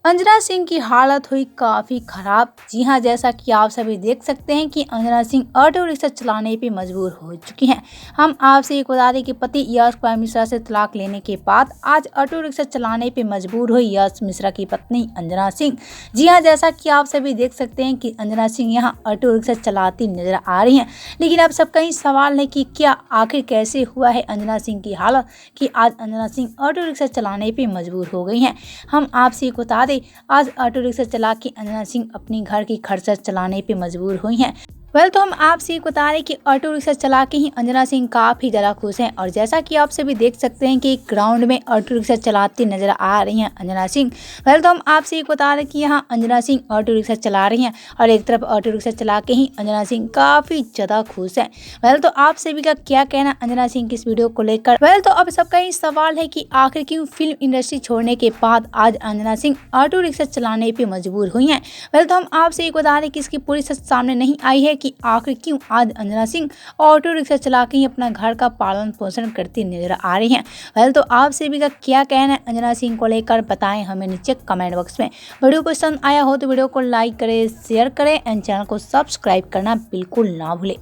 अंजना सिंह की हालत हुई काफ़ी खराब। जी हाँ, जैसा कि आप सभी देख सकते हैं कि अंजना सिंह ऑटो रिक्शा चलाने पे मजबूर हो चुकी हैं। हम आपसे एक बता दें कि पति यश कुमार मिश्रा से तलाक लेने के बाद आज ऑटो रिक्शा चलाने पे मजबूर हुई यश मिश्रा की पत्नी अंजना सिंह। जी हाँ, जैसा कि आप सभी देख सकते हैं कि अंजना सिंह यहाँ ऑटो रिक्शा चलाती नजर आ रही हैं। लेकिन अब सबका ही सवाल है कि क्या आखिर कैसे हुआ है अंजना सिंह की हालत कि आज अंजना सिंह ऑटो रिक्शा चलाने पे मजबूर हो गई हैं। हम आपसे एक बता दें, आज ऑटो रिक्शा चला के अंजना सिंह अपनी घर की खर्चा चलाने पे मजबूर हुई हैं। तो हम आपसे बता रहे कि ऑटो रिक्शा चला के ही अंजना सिंह काफ़ी ज़्यादा खुश हैं। और जैसा कि आप सभी देख सकते हैं कि ग्राउंड में ऑटो रिक्शा चलाती नजर आ रही हैं अंजना सिंह। तो हम आपसे बता रहे कि यहाँ अंजना सिंह ऑटो रिक्शा चला रही हैं और एक तरफ ऑटो रिक्शा चला के ही अंजना सिंह काफ़ी ज़्यादा खुश हैं। तो आप सभी का क्या कहना अंजना सिंह की इस वीडियो को लेकर। तो अब सबका ही सवाल है कि आखिर क्यों फिल्म इंडस्ट्री छोड़ने के बाद आज अंजना सिंह ऑटो रिक्शा चलाने पर मजबूर हुई हैं। तो हम आपसे बता रहे कि इसकी पूरी सच सामने नहीं आई है कि आखिर क्यों आज अंजना सिंह ऑटो रिक्शा चला के ही अपना घर का पालन पोषण करती नजर आ रही हैं। तो आप सभी का क्या कहना है अंजना सिंह को लेकर, बताएं हमें नीचे कमेंट बॉक्स में। वीडियो पसंद आया हो तो वीडियो को लाइक करें, शेयर करें एंड चैनल को सब्सक्राइब करना बिल्कुल ना भूलें।